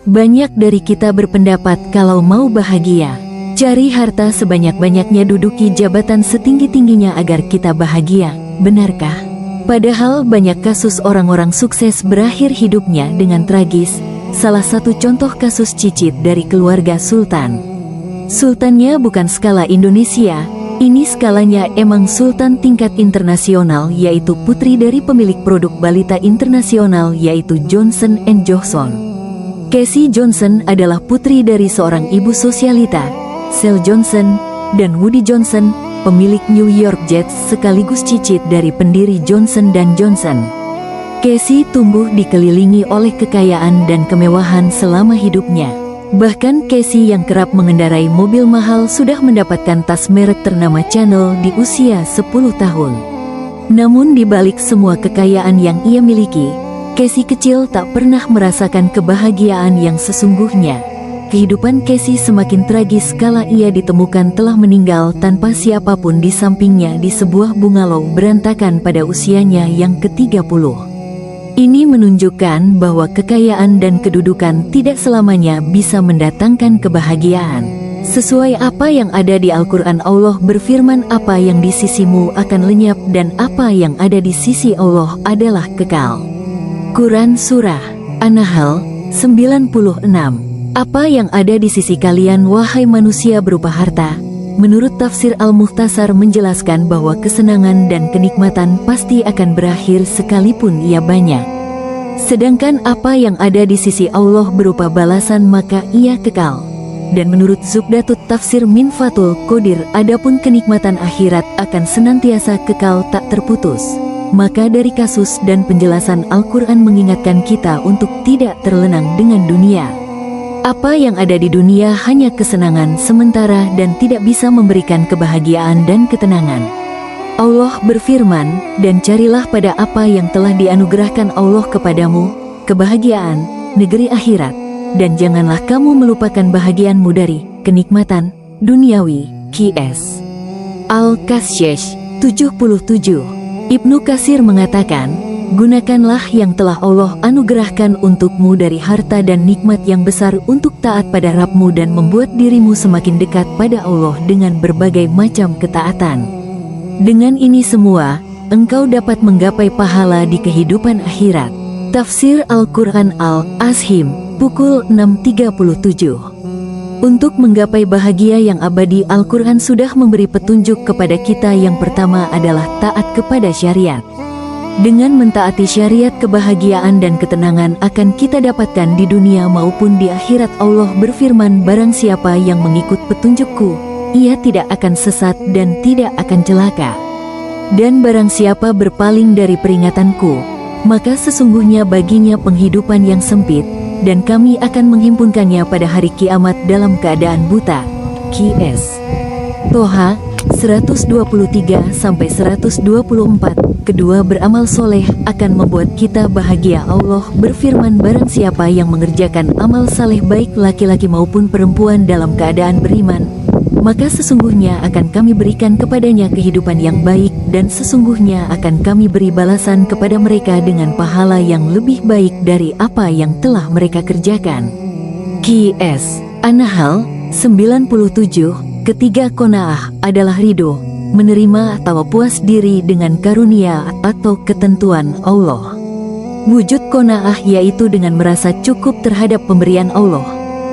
Banyak dari kita berpendapat kalau mau bahagia, cari harta sebanyak-banyaknya, duduki jabatan setinggi-tingginya agar kita bahagia. Benarkah? Padahal banyak kasus orang-orang sukses berakhir hidupnya dengan tragis. Salah satu contoh kasus Cicit dari keluarga Sultan. Sultannya bukan skala Indonesia, ini skalanya emang sultan tingkat internasional, yaitu putri dari pemilik produk balita internasional yaitu Johnson & Johnson. Casey Johnson adalah putri dari seorang ibu sosialita, Sel Johnson, dan Woody Johnson, pemilik New York Jets sekaligus cicit dari pendiri Johnson & Johnson. Casey tumbuh dikelilingi oleh kekayaan dan kemewahan selama hidupnya. Bahkan Casey yang kerap mengendarai mobil mahal sudah mendapatkan tas merek ternama Chanel di usia 10 tahun. Namun di balik semua kekayaan yang ia miliki, Casey kecil tak pernah merasakan kebahagiaan yang sesungguhnya. Kehidupan Casey semakin tragis kala ia ditemukan telah meninggal tanpa siapapun di sampingnya di sebuah bungalow berantakan pada usianya yang ke-30. Ini menunjukkan bahwa kekayaan dan kedudukan tidak selamanya bisa mendatangkan kebahagiaan. Sesuai apa yang ada di Al-Quran, Allah berfirman, apa yang di sisimu akan lenyap dan apa yang ada di sisi Allah adalah kekal. Quran Surah An-Nahl 96. Apa yang ada di sisi kalian wahai manusia berupa harta? Menurut tafsir Al-Mukhtasar menjelaskan bahwa kesenangan dan kenikmatan pasti akan berakhir sekalipun ia banyak. Sedangkan apa yang ada di sisi Allah berupa balasan maka ia kekal. Dan menurut Zubdatut Tafsir min Fathul Qadir, adapun kenikmatan akhirat akan senantiasa kekal tak terputus. Maka dari kasus dan penjelasan Al-Quran mengingatkan kita untuk tidak terlenang dengan dunia. Apa yang ada di dunia hanya kesenangan sementara dan tidak bisa memberikan kebahagiaan dan ketenangan. Allah berfirman, dan carilah pada apa yang telah dianugerahkan Allah kepadamu, kebahagiaan, negeri akhirat, dan janganlah kamu melupakan bahagianmu dari kenikmatan duniawi. Qs. Al-Kasyash 77. Ibnu Katsir mengatakan, gunakanlah yang telah Allah anugerahkan untukmu dari harta dan nikmat yang besar untuk taat pada Rabbmu dan membuat dirimu semakin dekat pada Allah dengan berbagai macam ketaatan. Dengan ini semua, engkau dapat menggapai pahala di kehidupan akhirat. Tafsir Al-Quran Al-Ashim, pukul 6.37. Untuk menggapai bahagia yang abadi, Al-Quran sudah memberi petunjuk kepada kita. Yang pertama adalah taat kepada syariat. Dengan mentaati syariat, kebahagiaan dan ketenangan akan kita dapatkan di dunia maupun di akhirat. Allah berfirman, barang siapa yang mengikut petunjukku, ia tidak akan sesat dan tidak akan celaka. Dan barang siapa berpaling dari peringatanku, maka sesungguhnya baginya penghidupan yang sempit, dan kami akan menghimpunkannya pada hari kiamat dalam keadaan buta. Qs. Toha 123-124. Kedua, beramal soleh akan membuat kita bahagia. Allah berfirman, barang siapa yang mengerjakan amal saleh baik laki-laki maupun perempuan dalam keadaan beriman, maka sesungguhnya akan kami berikan kepadanya kehidupan yang baik, dan sesungguhnya akan kami beri balasan kepada mereka dengan pahala yang lebih baik dari apa yang telah mereka kerjakan. Qs. An-Nahl 97. Ketiga, qanaah adalah ridho, menerima atau puas diri dengan karunia atau ketentuan Allah. Wujud qanaah yaitu dengan merasa cukup terhadap pemberian Allah,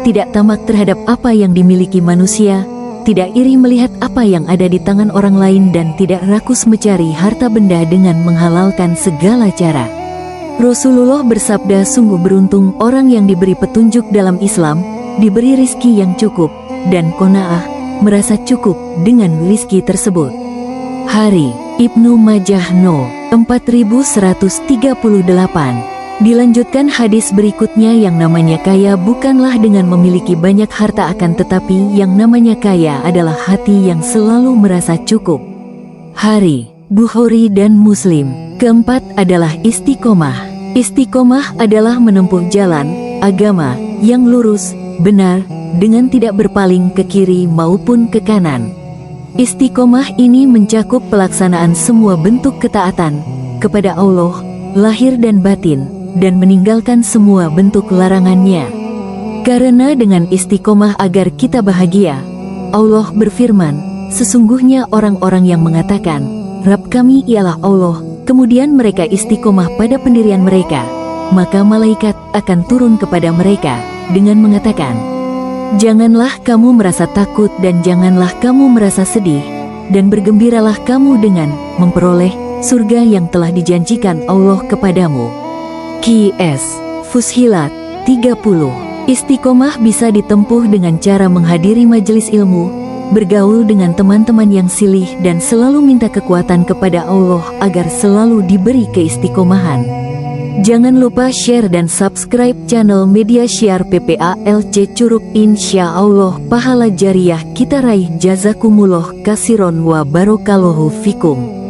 tidak tamak terhadap apa yang dimiliki manusia, tidak iri melihat apa yang ada di tangan orang lain, dan tidak rakus mencari harta benda dengan menghalalkan segala cara. Rasulullah bersabda, sungguh beruntung orang yang diberi petunjuk dalam Islam, diberi rizki yang cukup, dan qanaah, merasa cukup dengan rizki tersebut. Hari Ibnu Majah No 4138. Dilanjutkan hadis berikutnya, yang namanya kaya bukanlah dengan memiliki banyak harta, akan tetapi yang namanya kaya adalah hati yang selalu merasa cukup. Hari Bukhari dan Muslim. Keempat adalah istiqomah. Istiqomah adalah menempuh jalan agama yang lurus, benar, dengan tidak berpaling ke kiri maupun ke kanan. Istiqomah ini mencakup pelaksanaan semua bentuk ketaatan kepada Allah, lahir dan batin, dan meninggalkan semua bentuk larangannya. Karena dengan istiqomah agar kita bahagia. Allah berfirman, sesungguhnya orang-orang yang mengatakan, Rabb kami ialah Allah, kemudian mereka istiqomah pada pendirian mereka, maka malaikat akan turun kepada mereka dengan mengatakan, janganlah kamu merasa takut dan janganlah kamu merasa sedih, dan bergembiralah kamu dengan memperoleh surga yang telah dijanjikan Allah kepadamu. Qs. Fussilat 30. Istiqomah bisa ditempuh dengan cara menghadiri majelis ilmu, bergaul dengan teman-teman yang silih dan selalu minta kekuatan kepada Allah agar selalu diberi keistiqomahan. Jangan lupa share dan subscribe channel Media Syiar PPALC Curug. Insya Allah pahala jariah kita raih. Jazakumullah kasiron wa barokallahu fikum.